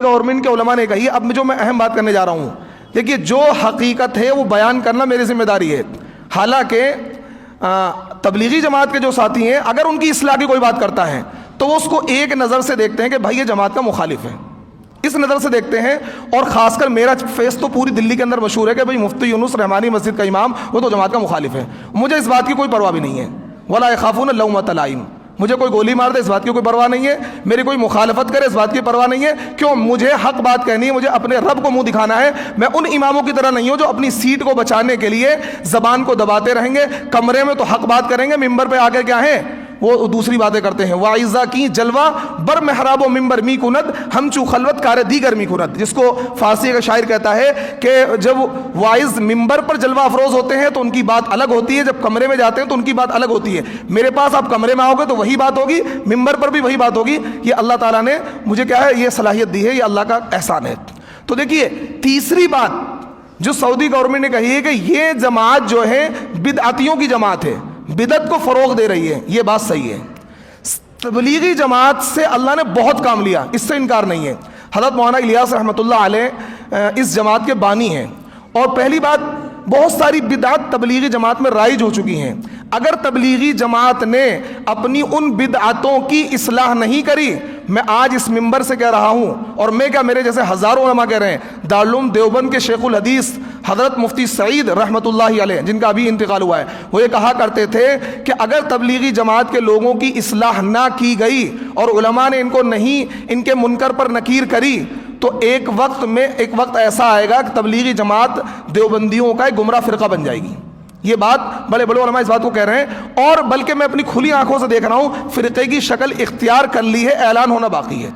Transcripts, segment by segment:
Government کے علماء نے کہی. اب جو میں اہم بات کرنے جا رہا ہوں, دیکھیے جو حقیقت ہے وہ بیان کرنا میری ذمہ داری ہے. حالانکہ تبلیغی جماعت کے جو ساتھی ہیں اگر ان کی اصلاح کی کوئی بات کرتا ہے تو وہ اس کو ایک نظر سے دیکھتے ہیں کہ بھائی یہ جماعت کا مخالف ہے, اس نظر سے دیکھتے ہیں. اور خاص کر میرا فیس تو پوری دلی کے اندر مشہور ہے کہ بھائی مفتی یونس رحمانی مسجد کا امام وہ تو جماعت کا مخالف ہے. مجھے اس بات کی کوئی پرواہ بھی نہیں ہے. ولا یخافون لومۃ لائم, مجھے کوئی گولی مار دے اس بات کی کوئی پرواہ نہیں ہے, میری کوئی مخالفت کرے اس بات کی پرواہ نہیں ہے. کیوں؟ مجھے حق بات کہنی ہے, مجھے اپنے رب کو منہ دکھانا ہے. میں ان اماموں کی طرح نہیں ہوں جو اپنی سیٹ کو بچانے کے لیے زبان کو دباتے رہیں گے. کمرے میں تو حق بات کریں گے, ممبر پہ آ کے کیا ہیں وہ دوسری باتیں کرتے ہیں. واعظہ کی جلوہ بر محراب و ممبر می کند ہم چو خلوت کار دیگر می کند, جس کو فارسی کا شاعر کہتا ہے کہ جب واعظ ممبر پر جلوہ افروز ہوتے ہیں تو ان کی بات الگ ہوتی ہے, جب کمرے میں جاتے ہیں تو ان کی بات الگ ہوتی ہے. میرے پاس آپ کمرے میں آؤ گے تو وہی بات ہوگی, ممبر پر بھی وہی بات ہوگی. یہ اللہ تعالیٰ نے مجھے کیا ہے یہ صلاحیت دی ہے, یہ اللہ کا احسان ہے. تو دیکھیے تیسری بات جو سعودی گورنمنٹ نے کہی ہے کہ یہ جماعت جو ہے بدعتیوں کی جماعت ہے, بدعت کو فروغ دے رہی ہے. یہ بات صحیح ہے. تبلیغی جماعت سے اللہ نے بہت کام لیا, اس سے انکار نہیں ہے. حضرت مولانا الیاس رحمۃ اللہ علیہ اس جماعت کے بانی ہیں. اور پہلی بات, بہت ساری بدعت تبلیغی جماعت میں رائج ہو چکی ہیں. اگر تبلیغی جماعت نے اپنی ان بدعتوں کی اصلاح نہیں کری, میں آج اس ممبر سے کہہ رہا ہوں, اور میں کیا میرے جیسے ہزاروں علماء کہہ رہے ہیں, دارالعلوم دیوبند کے شیخ الحدیث حضرت مفتی سعید رحمۃ اللہ علیہ جن کا ابھی انتقال ہوا ہے, وہ یہ کہا کرتے تھے کہ اگر تبلیغی جماعت کے لوگوں کی اصلاح نہ کی گئی اور علماء نے ان کو نہیں ان کے منکر پر نکیر کری تو ایک وقت ایسا آئے گا کہ تبلیغی جماعت دیوبندیوں کا ایک گمراہ فرقہ بن جائے گی. یہ بات بڑے بڑے علماء اس بات کو کہہ رہے ہیں, اور بلکہ میں اپنی کھلی آنکھوں سے دیکھ رہا ہوں فرقے کی شکل اختیار کر لی ہے, اعلان ہونا باقی ہے.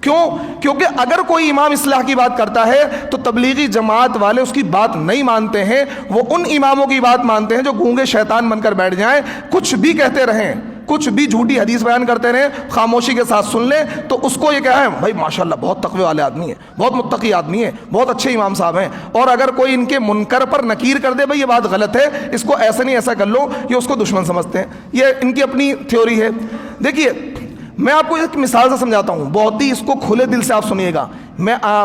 کیوں؟ کیونکہ اگر کوئی امام اصلاح کی بات کرتا ہے تو تبلیغی جماعت والے اس کی بات نہیں مانتے ہیں, وہ ان اماموں کی بات مانتے ہیں جو گونگے شیطان بن کر بیٹھ جائیں, کچھ بھی کہتے رہیں, کچھ بھی جھوٹی حدیث بیان کرتے رہیں, خاموشی کے ساتھ سن لیں تو اس کو یہ کہا ہے بھائی ماشاءاللہ بہت تقوی والے آدمی ہیں, بہت متقی آدمی ہیں, بہت اچھے امام صاحب ہیں. اور اگر کوئی ان کے منکر پر نکیر کر دے بھائی یہ بات غلط ہے, اس کو ایسا نہیں ایسا کر لو, یہ اس کو دشمن سمجھتے ہیں. یہ ان کی اپنی تھیوری ہے. دیکھیے میں آپ کو ایک مثال سے سمجھاتا ہوں, بہت ہی اس کو کھلے دل سے آپ سنیے گا.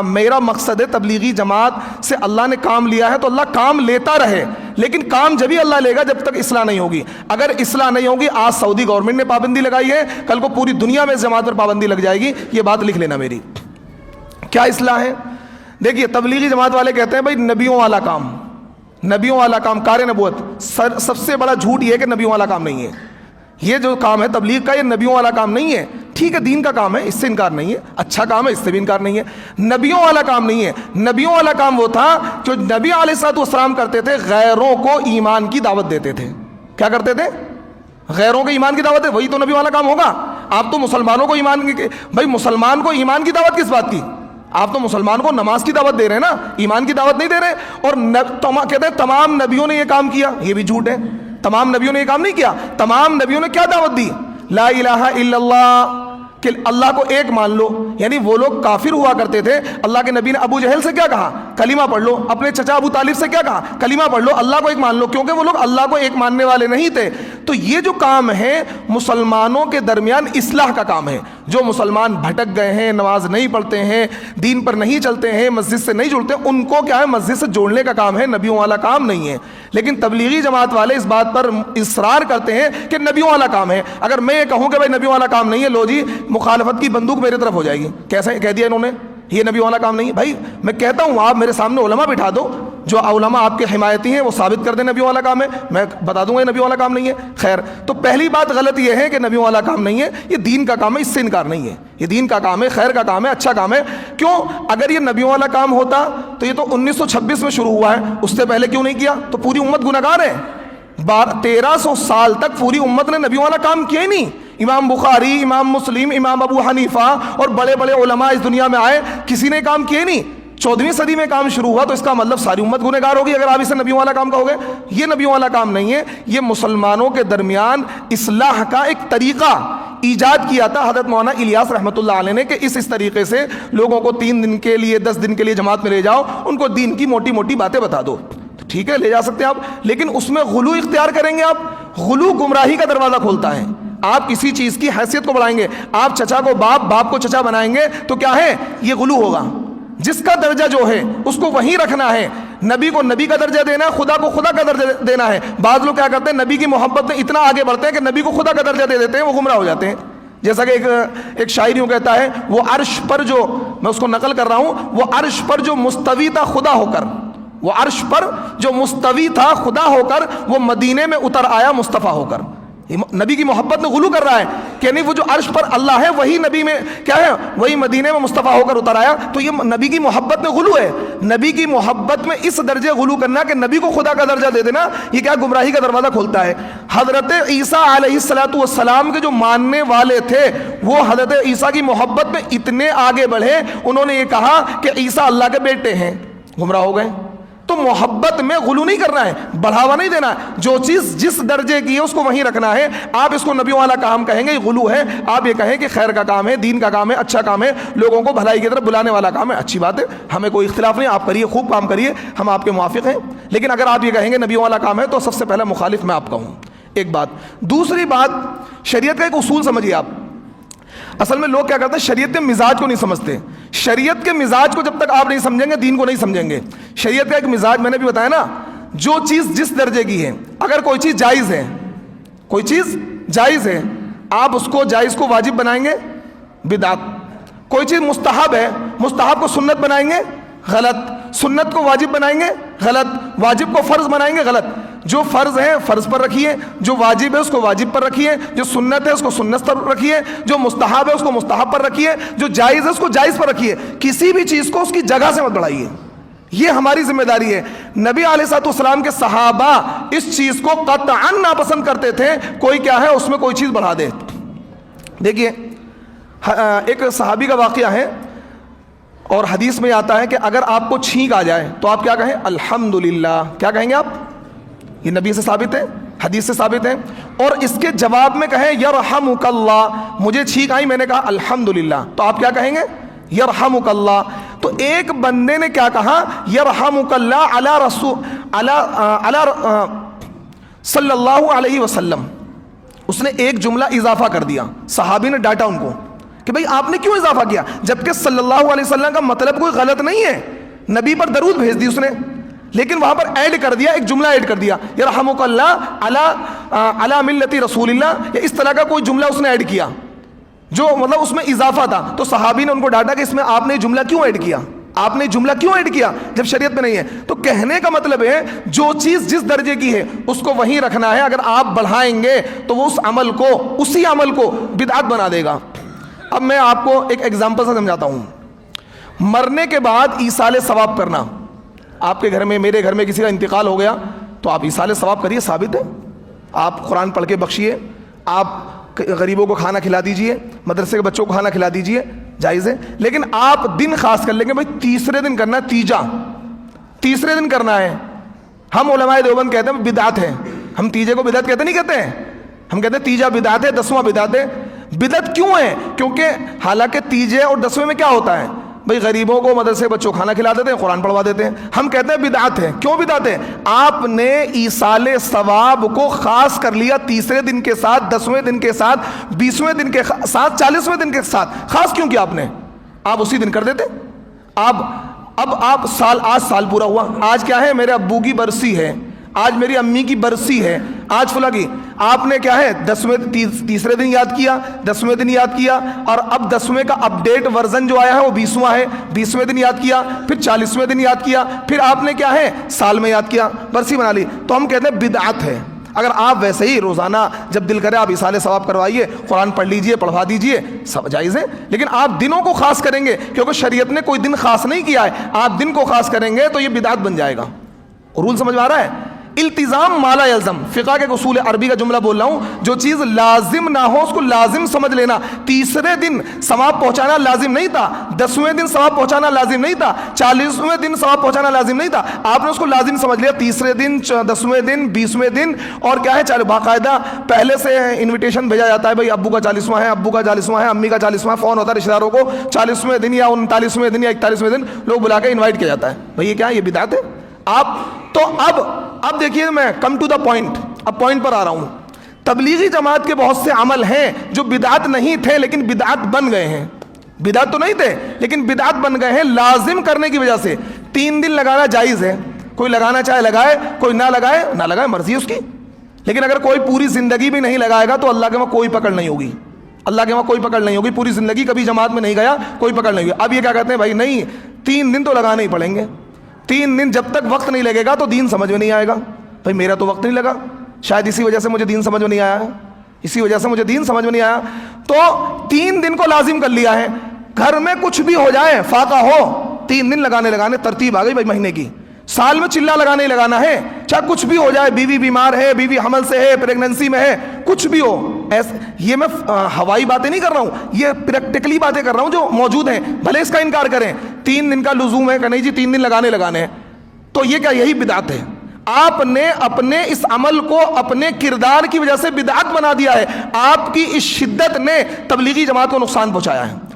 میرا مقصد ہے تبلیغی جماعت سے اللہ نے کام لیا ہے تو اللہ کام لیتا رہے, لیکن کام جبھی اللہ لے گا جب تک اصلاح نہیں ہوگی. اگر اصلاح نہیں ہوگی, آج سعودی گورنمنٹ نے پابندی لگائی ہے, کل کو پوری دنیا میں اس جماعت پر پابندی لگ جائے گی. یہ بات لکھ لینا میری. کیا اصلاح ہے؟ دیکھیے تبلیغی جماعت والے کہتے ہیں بھائی نبیوں والا کام, نبیوں والا کام کار نبوت. سب سے بڑا جھوٹ یہ ہے کہ نبیوں والا کام نہیں ہے. یہ جو کام ہے تبلیغ کا یہ نبیوں والا کام نہیں ہے. ٹھیک ہے دین کا کام ہے, اس سے انکار نہیں ہے, اچھا کام ہے, اس سے بھی انکار نہیں ہے. نبیوں والا کام نہیں ہے. نبیوں والا کام وہ تھا جو نبی علیہ الصلوۃ والسلام کرتے تھے, غیروں کو ایمان کی دعوت دیتے تھے. کیا کرتے تھے؟ غیروں کو ایمان کی دعوت دے, وہی تو نبی والا کام ہوگا. آپ تو مسلمانوں کو ایمان کی, بھائی مسلمان کو ایمان کی دعوت کس بات کی؟ آپ تو مسلمان کو نماز کی دعوت دے رہے ہیں نا, ایمان کی دعوت نہیں دے رہے. اور کہتے ہیں تمام نبیوں نے یہ کام کیا, یہ بھی جھوٹ ہے. تمام نبیوں نے یہ کام نہیں کیا. تمام نبیوں نے کیا دعوت دی؟ لا الہ الا اللہ, کہ اللہ کو ایک مان لو. یعنی وہ لوگ کافر ہوا کرتے تھے, اللہ کے نبی نے ابو جہل سے کیا کہا؟ کلمہ پڑھ لو. اپنے چچا ابو طالب سے کیا کہا؟ کلمہ پڑھ لو, اللہ کو ایک مان لو, کیونکہ وہ لوگ اللہ کو ایک ماننے والے نہیں تھے. تو یہ جو کام ہے مسلمانوں کے درمیان اصلاح کا کام ہے. جو مسلمان بھٹک گئے ہیں, نماز نہیں پڑھتے ہیں, دین پر نہیں چلتے ہیں, مسجد سے نہیں جڑتے, ان کو کیا ہے مسجد سے جوڑنے کا کام ہے, نبیوں والا کام نہیں ہے. لیکن تبلیغی جماعت والے اس بات پر اصرار کرتے ہیں کہ نبیوں والا کام ہے. اگر میں یہ کہوں کہ بھائی نبیوں والا کام نہیں ہے, لو جی مخالفت کی بندوق میری طرف ہو جائے گی. کیسے کہہ دیا انہوں نے یہ نبی والا کام نہیں ہے؟ بھائی میں کہتا ہوں آپ میرے سامنے علماء بٹھا دو, جو علماء آپ کے حمایتی ہیں وہ ثابت کر دیں نبی والا کام ہے, میں بتا دوں گا یہ نبی والا کام نہیں ہے. خیر, تو پہلی بات غلط یہ ہے کہ نبی والا کام نہیں ہے, یہ دین کا کام ہے, اس سے انکار نہیں ہے. یہ دین کا کام ہے, خیر کا کام ہے, اچھا کام ہے. کیوں؟ اگر یہ نبیوں والا کام ہوتا تو یہ تو 1926 میں شروع ہوا ہے, اس سے پہلے کیوں نہیں کیا؟ تو پوری امت گنہگار ہے. 1300 سال تک پوری امت نے نبیوں والا کام کیا ہی نہیں. امام بخاری, امام مسلم, امام ابو حنیفہ اور بڑے بڑے علماء اس دنیا میں آئے, کسی نے کام کیے نہیں. 14ویں صدی میں کام شروع ہوا تو اس کا مطلب ساری امت گنہگار ہوگی اگر آپ اسے نبیوں والا کام کہو گے. یہ نبیوں والا کام نہیں ہے, یہ مسلمانوں کے درمیان اصلاح کا ایک طریقہ ایجاد کیا تھا حضرت مولانا الیاس رحمۃ اللہ علیہ نے, کہ اس طریقے سے لوگوں کو 3 دن کے لیے 10 دن کے لیے جماعت میں لے جاؤ, ان کو دین کی موٹی موٹی باتیں بتا دو. ٹھیک ہے لے جا سکتے ہیں آپ, لیکن اس میں غلو اختیار کریں گے آپ, غلو گمراہی کا دروازہ کھولتا ہے. آپ کسی چیز کی حیثیت کو بڑھائیں گے, آپ چچا کو باپ, باپ کو چچا بنائیں گے تو کیا ہے, یہ غلو ہوگا. جس کا درجہ جو ہے اس کو وہیں رکھنا ہے. نبی کو نبی کا درجہ دینا ہے, خدا کو خدا کا درجہ دینا ہے. بعض لوگ کیا کرتے ہیں, نبی کی محبت میں اتنا آگے بڑھتے ہیں کہ نبی کو خدا کا درجہ دے دیتے ہیں, وہ گمراہ ہو جاتے ہیں. جیسا کہ ایک شاعر یوں کہتا ہے, وہ عرش پر جو, میں اس کو نقل کر رہا ہوں, وہ عرش پر جو مستوی تھا خدا ہو کر, وہ عرش پر جو مستوی تھا خدا ہو کر, وہ مدینے میں اتر آیا مصطفیٰ ہو کر. نبی کی محبت میں غلو کر رہا ہے کہ نہیں, وہ جو عرش پر اللہ ہے وہی نبی میں کیا ہے, وہی مدینے میں مصطفیٰ ہو کر اتر آیا. تو یہ نبی کی محبت میں غلو ہے. نبی کی محبت میں اس درجے غلو کرنا کہ نبی کو خدا کا درجہ دے دینا, یہ کیا گمراہی کا دروازہ کھولتا ہے. حضرت عیسیٰ علیہ السلام کے جو ماننے والے تھے وہ حضرت عیسیٰ کی محبت میں اتنے آگے بڑھے, انہوں نے یہ کہا کہ عیسیٰ اللہ کے بیٹے ہیں, گمراہ ہو گئے. تو محبت میں غلو نہیں کرنا ہے, بڑھاوا نہیں دینا ہے. جو چیز جس درجے کی ہے اس کو وہیں رکھنا ہے. آپ اس کو نبیوں والا کام کہیں گے, یہ غلو ہے. آپ یہ کہیں کہ خیر کا کام ہے, دین کا کام ہے, اچھا کام ہے, لوگوں کو بھلائی کی طرف بلانے والا کام ہے, اچھی بات ہے, ہمیں کوئی اختلاف نہیں. آپ کریے, خوب کام کریے, ہم آپ کے موافق ہیں. لیکن اگر آپ یہ کہیں گے نبیوں والا کام ہے تو سب سے پہلا مخالف میں آپ کا ہوں. ایک بات. دوسری بات, شریعت کا ایک اصول سمجھیے آپ. اصل میں لوگ کیا کرتے ہیں, شریعت کے مزاج کو نہیں سمجھتے. شریعت کے مزاج کو جب تک آپ نہیں سمجھیں گے, دین کو نہیں سمجھیں گے. شریعت کا ایک مزاج میں نے بھی بتایا نا, جو چیز جس درجے کی ہے, اگر کوئی چیز جائز ہے, کوئی چیز جائز ہے, آپ اس کو جائز کو واجب بنائیں گے, بدعت. کوئی چیز مستحب ہے, مستحب کو سنت بنائیں گے, غلط. سنت کو واجب بنائیں گے, غلط. واجب کو فرض بنائیں گے, غلط. جو فرض ہے فرض پر رکھیے, جو واجب ہے اس کو واجب پر رکھیے, جو سنت ہے اس کو سنت پر رکھیے, جو مستحب ہے اس کو مستحب پر رکھیے, جو جائز ہے اس کو جائز پر رکھیے. کسی بھی چیز کو اس کی جگہ سے مت بڑھائیے, یہ ہماری ذمہ داری ہے. نبی علیہ الصلوۃ والسلام کے صحابہ اس چیز کو قطعاً ناپسند کرتے تھے, کوئی کیا ہے اس میں کوئی چیز بڑھا دے. دیکھیے ایک صحابی کا واقعہ ہے, اور حدیث میں آتا ہے کہ اگر آپ کو چھینک آ جائے تو آپ کیا کہیں, الحمدللہ. کیا کہیں گے آپ؟ یہ نبی سے ثابت ہے, حدیث سے ثابت ہے. اور اس کے جواب میں کہیں یرحمک اللہ, مجھے چھینک آئی, میں نے کہا الحمدللہ, تو آپ کیا کہیں گے, یرحمک اللہ. تو ایک بندے نے کیا کہا, یرحمک اللہ علی رسول صلی اللہ علیہ وسلم. اس نے ایک جملہ اضافہ کر دیا. صحابی نے ڈانٹا ان کو کہ بھئی آپ نے کیوں اضافہ کیا, جبکہ صلی اللہ علیہ وسلم کا مطلب کوئی غلط نہیں ہے, نبی پر درود بھیج دی اس نے, لیکن وہاں پر ایڈ کر دیا, ایک جملہ ایڈ کر دیا, یرحمک اللہ علی ملت رسول اللہ, یا اس طرح کا کوئی جملہ اس نے ایڈ کیا جو مطلب اس میں اضافہ تھا. تو صحابی نے ان کو ڈانٹا کہ اس میں آپ نے جملہ کیوں ایڈ کیا, آپ نے جملہ کیوں ایڈ کیا جب شریعت میں نہیں ہے. تو کہنے کا مطلب ہے جو چیز جس درجے کی ہے اس کو وہیں رکھنا ہے. اگر آپ بڑھائیں گے تو وہ اس عمل کو, اسی عمل کو بدعت بنا دے گا. اب میں آپ کو ایک ایگزامپل سے سمجھاتا ہوں. مرنے کے بعد ایصال ثواب کرنا, آپ کے گھر میں, میرے گھر میں کسی کا انتقال ہو گیا تو آپ ایصال ثواب کریے, ثابت ہے. آپ قرآن پڑھ کے بخشیے, آپ غریبوں کو کھانا کھلا دیجئے, مدرسے کے بچوں کو کھانا کھلا دیجئے, جائز ہے. لیکن آپ دن خاص کر لیں گے, بھائی تیسرے دن کرنا ہے, تیسرے دن کرنا ہے. ہم علماء دیوبند کہتے ہیں بدعت ہے. ہم تیجے کو بدعت کہتے نہیں کہتے ہیں, ہم کہتے ہیں تیجا بدعت ہے, دسواں بدعت ہے. بدعت کیوں ہے؟ کیونکہ حالانکہ تیجے اور دسویں میں کیا ہوتا ہے, بھئی غریبوں کو مدرسے بچوں کھانا کھلا دیتے ہیں, قرآن پڑھوا دیتے ہیں. ہم کہتے ہیں بدعت ہے. کیوں بدعت ہے؟ آپ نے ایصال ثواب کو خاص کر لیا تیسرے دن کے ساتھ, 10ویں دن کے ساتھ, 20ویں دن کے ساتھ, 40ویں دن کے ساتھ. خاص کیوں کیا آپ نے؟ آپ اسی دن کر دیتے. اب آپ آج سال پورا ہوا, آج کیا ہے, میرے ابو کی برسی ہے, آج میری امی کی برسی ہے, آج فلاں کی. آپ نے کیا ہے, تیسرے دن یاد کیا, 10ویں دن یاد کیا, اور اب 10ویں کا اپڈیٹ ورژن جو آیا ہے وہ 20واں ہے, 20ویں دن یاد کیا, پھر 40ویں دن یاد کیا, پھر آپ نے کیا ہے, سال میں یاد کیا, برسی بنا لی. تو ہم کہتے ہیں بدعت ہے. اگر آپ ویسے ہی روزانہ جب دل کرے آپ ایصال ثواب کروائیے, قرآن پڑھ لیجئے, پڑھوا دیجئے, سب جائز ہے. لیکن آپ دنوں کو خاص کریں گے, کیونکہ شریعت نے کوئی دن خاص نہیں کیا ہے, آپ دن کو خاص کریں گے تو یہ بدعت بن جائے گا. رول سمجھ میں آ رہا ہے؟ التزام مالا یلزم, فقہ کے اصول عربی کا جملہ بول رہا ہوں. جو چیز لازم نہ ہو اس کو لازم سمجھ لینا. تیسرے دن ثواب پہنچانا لازم نہیں تھا, 10ویں دن ثواب پہنچانا لازم نہیں تھا, 40ویں دن ثواب پہنچانا لازم نہیں تھا, آپ نے اس کو لازم سمجھ لیا. تیسرے دن, 10ویں دن, 20ویں دن, اور کیا ہے, باقاعدہ پہلے سے انویٹیشن بھیجا جاتا ہے, بھائی ابو کا 40واں ہے, ابو کا 40واں ہے, امی کا 40واں, فون ہوتا ہے رشتہ داروں کو 40ویں دن یا 39ویں دن یا 41ویں دن لوگ بلا کے انوائٹ کیا جاتا ہے. بھائی یہ کیا ہے, یہ بدعت ہے. آپ تو اب دیکھیے, میں کم ٹو دا پوائنٹ, اب پوائنٹ پر آ رہا ہوں. تبلیغی جماعت کے بہت سے عمل ہیں جو بدعت نہیں تھے لیکن بدعت بن گئے ہیں. بدعت تو نہیں تھے لیکن بدعت بن گئے ہیں لازم کرنے کی وجہ سے. 3 دن لگانا جائز ہے, کوئی لگانا چاہے لگائے, کوئی نہ لگائے, مرضی ہے اس کی. لیکن اگر کوئی پوری زندگی بھی نہیں لگائے گا تو اللہ کے وہاں کوئی پکڑ نہیں ہوگی, اللہ کے وہاں کوئی پکڑ نہیں ہوگی. پوری زندگی کبھی جماعت میں نہیں گیا, کوئی پکڑ نہیں ہوگی. اب یہ کیا کہتے ہیں, بھائی نہیں 3 دن تو لگانے ہی پڑیں گے. 3 دن جب تک وقت نہیں لگے گا تو دین سمجھ میں نہیں آئے گا. بھائی میرا تو وقت نہیں لگا, شاید اسی وجہ سے مجھے دین سمجھ میں نہیں آیا, اسی وجہ سے مجھے دین سمجھ میں نہیں آیا. تو 3 دن کو لازم کر لیا ہے. گھر میں کچھ بھی ہو جائے, فاقہ ہو, 3 دن لگانے ترتیب آ گئی بھائی مہینے کی. سال میں چلا لگانے ہی لگانا ہے, چاہے کچھ بھی ہو جائے, بیوی بیمار ہے, بیوی حمل سے ہے, پریگننسی میں ہے, کچھ بھی ہو. یہ میں ہوائی باتیں نہیں کر رہا ہوں, یہ پریکٹیکلی باتیں کر رہا ہوں جو موجود ہیں. بھلے اس کا انکار کریں, 3 دن کا لزوم ہے کہ نہیں جی 3 دن لگانے ہیں, تو یہ کیا یہی بدعت ہے؟ آپ نے اپنے اس عمل کو اپنے کردار کی وجہ سے بدعت بنا دیا ہے. آپ کی اس شدت نے تبلیغی جماعت کو نقصان پہنچایا ہے.